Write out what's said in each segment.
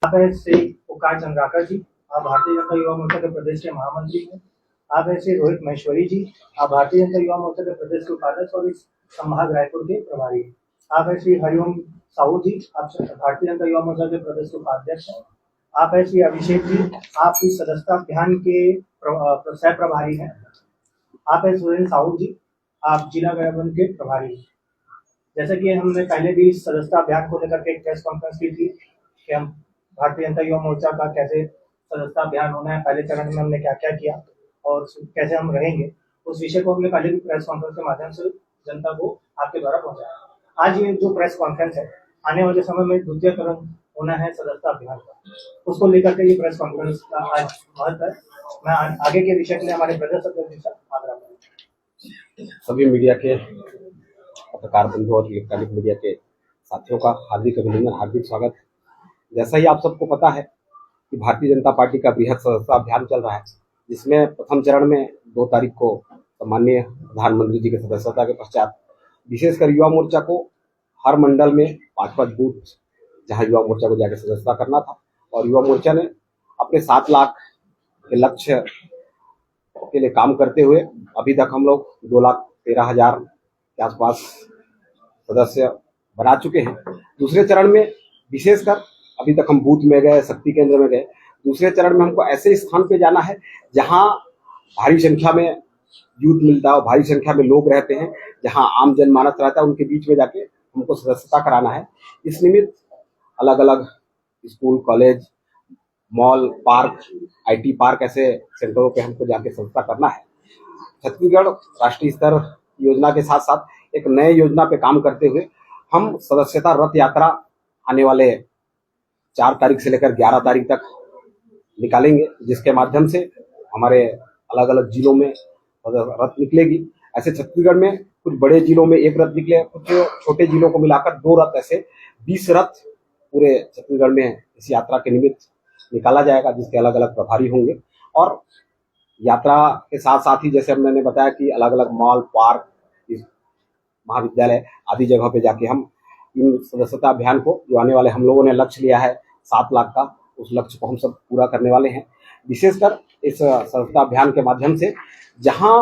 आप है श्री पुकार चंद्राकर जी, आप भारतीय जनता युवा मोर्चा के प्रदेश के महामंत्री हैं। आप है श्री रोहित महेश्वरी जी, आप भारतीय जनता युवा मोर्चा के प्रदेश के उपाध्यक्ष और इस संभाग रायपुर के प्रभारी हैं। आप है श्री हरिओम साहू जी, आप भारतीय जनता युवा मोर्चा के प्रदेश के उपाध्यक्ष हैं। आप है श्री अभिषेक जी, आप इस सदस्यता अभियान के सह प्रभारी हैं। आप है सुरेंद्र साहू जी, आप जिला प्रबंधन के प्रभारी हैं। जैसे कि हमने पहले भी इस सदस्यता अभियान को लेकर के एक प्रेस कॉन्फ्रेंस की थी कि हम भारतीय जनता युवा मोर्चा का कैसे सदस्यता अभियान होना है, पहले चरण में हमने क्या क्या किया और कैसे हम रहेंगे, उस विषय को हमने पहले भी प्रेस कॉन्फ्रेंस के माध्यम से जनता को आपके द्वारा पहुंचाया। आज ये जो प्रेस कॉन्फ्रेंस है, आने वाले समय में द्वितीय चरण होना है सदस्यता अभियान का, उसको लेकर के ये प्रेस कॉन्फ्रेंस का आज महत्व है। मैं आगे के विषय के लिए हमारे प्रदेश अध्यक्ष से आग्रह करूँगा। सभी मीडिया के पत्रकार बंधु और इलेक्ट्रॉनिक मीडिया के साथियों का हार्दिक अभिनंदन, हार्दिक स्वागत। जैसा ही आप सबको पता है कि भारतीय जनता पार्टी का बृहद सदस्यता अभियान चल रहा है, जिसमें प्रथम चरण में 2 तारीख को माननीय प्रधानमंत्री जी के सदस्यता के पश्चात विशेषकर युवा मोर्चा को हर मंडल में 5-5 बूथ जहां युवा मोर्चा को जाकर सदस्यता करना था, और युवा मोर्चा ने अपने 7 लाख के लक्ष्य के लिए काम करते हुए अभी तक हम लोग 2,13,000 के आसपास सदस्य बना चुके हैं। दूसरे चरण में विशेषकर अभी तक हम बूथ में गए, शक्ति केंद्र में गए। दूसरे चरण में हमको ऐसे स्थान पे जाना है जहां भारी संख्या में यूथ मिलता है, भारी संख्या में लोग रहते हैं, जहां आम जनमानस रहता है, उनके बीच में जाके हमको सदस्यता कराना है। इस निमित्त अलग अलग school, college, mall, park, IT park ऐसे सेंटरों पे हमको जाके सदस्यता करना है। छत्तीसगढ़ राष्ट्रीय स्तर योजना के साथ साथ एक नए योजना पे काम करते हुए हम सदस्यता रथ यात्रा आने वाले 4 तारीख से लेकर 11 तारीख तक निकालेंगे, जिसके माध्यम से हमारे अलग अलग जिलों में रथ निकलेगी। ऐसे छत्तीसगढ़ में कुछ बड़े जिलों में 1 रथ निकले, कुछ छोटे जिलों को मिलाकर 2 रथ, ऐसे 20 रथ पूरे छत्तीसगढ़ में इस यात्रा के निमित्त निकाला जाएगा, जिसके अलग अलग प्रभारी होंगे। और यात्रा के साथ साथ ही जैसे मैंने बताया कि अलग अलग मॉल, पार्क, महाविद्यालय आदि जगह पे जाके हम इन सदस्यता अभियान को, जो आने वाले हम लोगों ने लक्ष्य लिया है 7 लाख का, उस लक्ष्य को हम सब पूरा करने वाले हैं। विशेषकर इस सदस्यता अभियान के माध्यम से जहां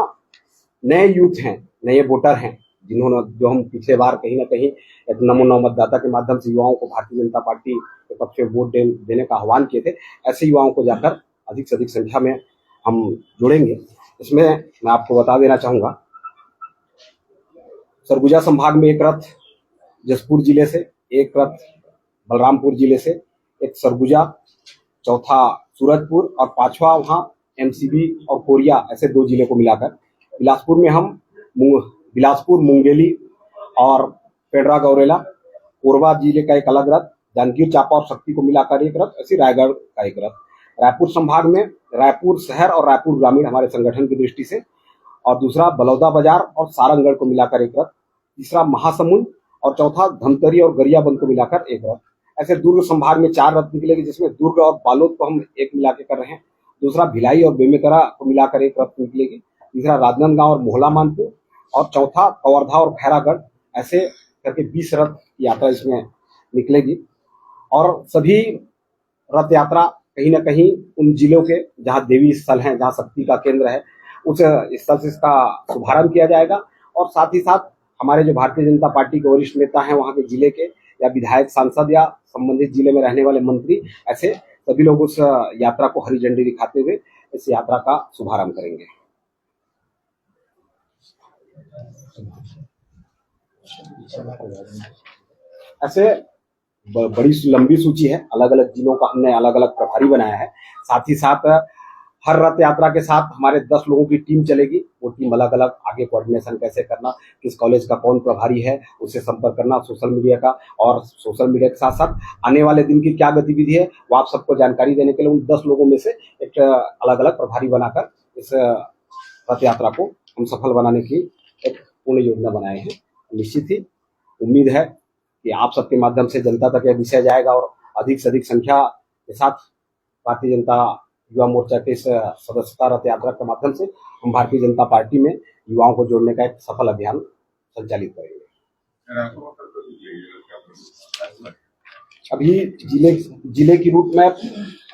नए यूथ हैं, नए वोटर हैं, जो हम पिछले बार कहीं ना कहीं एक नमो नमो मतदाता के माध्यम से युवाओं को भारतीय जनता पार्टी के पक्ष में वोट देने का आह्वान किए थे, ऐसे युवाओं को जाकर अधिक से अधिक संख्या में हम जुड़ेंगे। इसमें मैं आपको बता देना चाहूंगा, सरगुजा संभाग में 1 रथ जसपुर जिले से, 1 रथ बलरामपुर जिले से, 1 सरगुजा, चौथा सूरजपुर और 5वां वहाँ MCB और कोरिया, ऐसे 2 जिले को मिलाकर। बिलासपुर में हम बिलासपुर, मुंगेली और पेड्रा गौरेला, कोरबा जिले का 1 अलग रथ, जांजगीर चांपा और शक्ति को मिलाकर 1 रथ, ऐसे रायगढ़ का 1 रथ। रायपुर संभाग में रायपुर शहर और रायपुर ग्रामीण हमारे संगठन की दृष्टि से, और दूसरा बलौदा बाजार और सारंगगढ़ को मिलाकर 1 रथ, तीसरा महासमुंद और चौथा धमतरी और गरियाबंद को मिलाकर 1 रथ। ऐसे दुर्ग संभाग में 4 रथ निकलेगी, जिसमें दुर्ग और बालोद को हम एक मिला के कर रहे हैं। दूसरा भिलाई और बेमेतरा को मिलाकर 1 रथ निकलेगी, तीसरा राजनांदगांव और मोहला मानपुर, और चौथा कवर्धा और खैरागढ़, ऐसे करके 20 रथ की यात्रा इसमें निकलेगी। और सभी रथ यात्रा कहीं ना कहीं उन जिलों के जहाँ देवी स्थल हैं, जहाँ शक्ति का केंद्र है, उस स्थल से इसका शुभारंभ किया जाएगा। और साथ ही साथ हमारे जो भारतीय जनता पार्टी के वरिष्ठ नेता हैं, वहाँ के जिले के या विधायक, सांसद या संबंधित जिले में रहने वाले मंत्री, ऐसे सभी लोग उस यात्रा को हरी झंडी दिखाते हुए इस यात्रा का शुभारंभ करेंगे। ऐसे बड़ी लंबी सूची है, अलग अलग जिलों का हमने अलग अलग प्रभारी बनाया है। साथ ही साथ हर रथ यात्रा के साथ हमारे 10 लोगों की टीम चलेगी। वो टीम अलग अलग आगे कोऑर्डिनेशन कैसे करना, किस कॉलेज का कौन प्रभारी है, उससे संपर्क करना, सोशल मीडिया का, और सोशल मीडिया के साथ साथ आने वाले दिन की क्या गतिविधि है वो आप सबको जानकारी देने के लिए उन 10 लोगों में से एक अलग अलग प्रभारी बनाकर इस रथ यात्रा को हम सफल बनाने की एक पूर्ण योजना बनाए हैं। निश्चित ही उम्मीद है कि आप सबके माध्यम से जनता तक यह विषय जाएगा, और अधिक से अधिक संख्या के साथ भारतीय जनता युवा मोर्चा के इस सदस्यता रथ यात्रा के माध्यम से हम भारतीय जनता पार्टी में युवाओं को जोड़ने का एक सफल अभियान संचालित करेंगे। अभी जिले की रूट मैप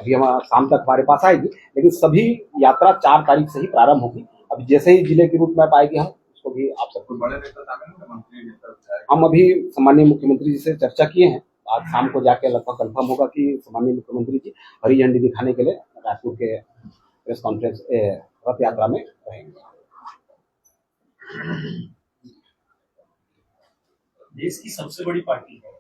अभी हम शाम तक हमारे पास आएगी, लेकिन सभी यात्रा 4 तारीख से ही प्रारंभ होगी। अभी जैसे ही जिले की रूट मैप आएगी हम उसको भी आप सबको बड़े नेता शामिल हैं, मंत्री नेता हम अभी सामान्य मुख्यमंत्री जी से चर्चा किए हैं। आज शाम को जाके लगभग कंफर्म होगा कि सामान्य मुख्यमंत्री जी हरी झंडी दिखाने के लिए रायपुर के प्रेस कॉन्फ्रेंस रथ यात्रा में रहेंगे। देश की सबसे बड़ी पार्टी है,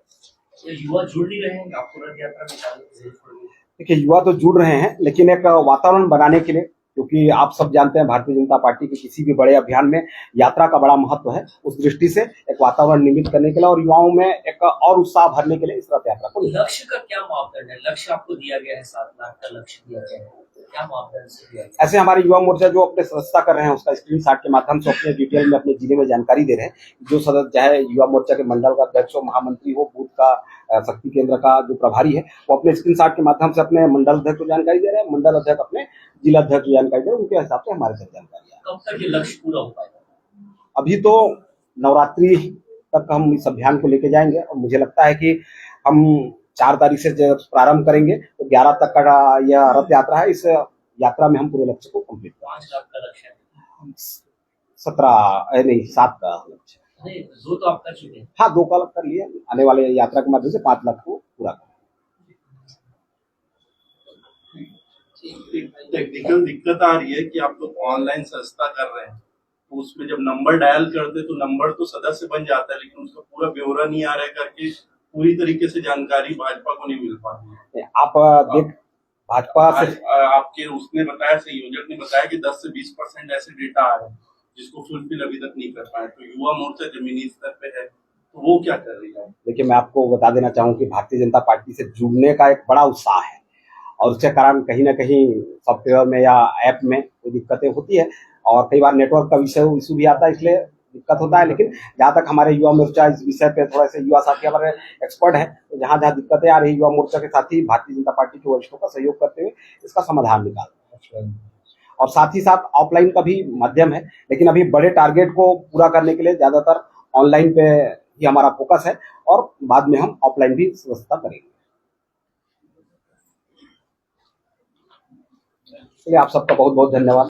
ये युवा जुड़ नहीं रहे हैं, आपको रथ यात्रा में जाने की जरूरत पड़ रही है। देखिए, युवा तो जुड़ रहे हैं, लेकिन एक वातावरण बनाने के लिए, क्योंकि आप सब जानते हैं भारतीय जनता पार्टी के किसी भी बड़े अभियान में यात्रा का बड़ा महत्व है। उस दृष्टि से एक वातावरण निर्मित करने के लिए और युवाओं में एक और उत्साह भरने के लिए इस रथ यात्रा को लक्ष्य का क्या मापदंड है? लक्ष्य आपको दिया गया है, 7 लाख का लक्ष्य दिया गया है, क्या मापदंड से दिया गया? ऐसे हमारे युवा मोर्चा जो अपने सदस्यता कर रहे हैं उसका स्क्रीनशॉट के माध्यम से अपने डिटेल में अपने जिले में जानकारी दे रहे हैं। जो सदस्य चाहे युवा मोर्चा के मंडल का अध्यक्ष हो, महामंत्री हो, बूथ का शक्ति केंद्र का जो प्रभारी है, वो अपने स्क्रीनशॉट के माध्यम से अपने मंडल अध्यक्ष को जानकारी दे रहे हैं, मंडल अध्यक्ष अपने जिला अध्यक्ष को जानकारी दे रहे हैं। उनके हिसाब से हमारे तक जानकारी है। कब तक ये लक्ष्य पूरा हो पाएगा? अभी तो नवरात्रि तक हम इस अभियान को लेके जाएंगे और मुझे लगता है कि हम 4 तारीख से जब प्रारंभ करेंगे तो 11 तक का यह रथ यात्रा है। इस यात्रा में हम पूरे लक्ष्य को कंप्लीट करेंगे। 5 लाख का लक्ष्य है, 7 का लक्ष्य। नहीं 2 तो आप कर चुके हैं। हाँ, 2 का लक्ष्य कर लिए। आने वाले यात्रा के माध्यम से 5 लाख को पूरा करें। टेक्निकल दिक्कत आ रही है कि आप लोग ऑनलाइन सस्ता कर रहे हैं, तो उसमें जब नंबर डायल करते तो नंबर तो सदस्य बन जाता है, लेकिन उसका पूरा ब्यौरा नहीं आ रहा है करके पूरी तरीके से जानकारी भाजपा को नहीं मिल पा रही है। आप देख भाजपा से आपके उसने बताया, संयोजक ने बताया कि 10 से 20% ऐसे डेटा आ रहे हैं जिसको फुलफिल अभी तक नहीं कर पाए। तो युवा मोर्चा जमीनी स्तर पे है, तो वो क्या कर रही है? देखिए, मैं आपको बता देना चाहूँ कि भारतीय जनता पार्टी से जुड़ने का एक बड़ा उत्साह है और उसके कारण कहीं ना कहीं सॉफ्टवेयर में या ऐप में कोई दिक्कतें होती है और कई बार नेटवर्क का इशू भी आता है, इसलिए दिक्कत होता है। लेकिन जहाँ तक हमारे युवा मोर्चा इस विषय पे थोड़ा सा युवा साथी हमारे एक्सपर्ट हैं, तो जहाँ जहाँ दिक्कतें आ रही युवा मोर्चा के साथी भारतीय जनता पार्टी के वरिष्ठों का सहयोग करते हुए इसका समाधान निकाल रहे हैं। और साथ ही साथ ऑफलाइन का भी माध्यम है, लेकिन अभी बड़े टारगेट को पूरा करने के लिए ज्यादातर ऑनलाइन पे ही हमारा फोकस है और बाद में हम ऑफलाइन भी व्यवस्था करेंगे। इसलिए आप सबका बहुत बहुत धन्यवाद।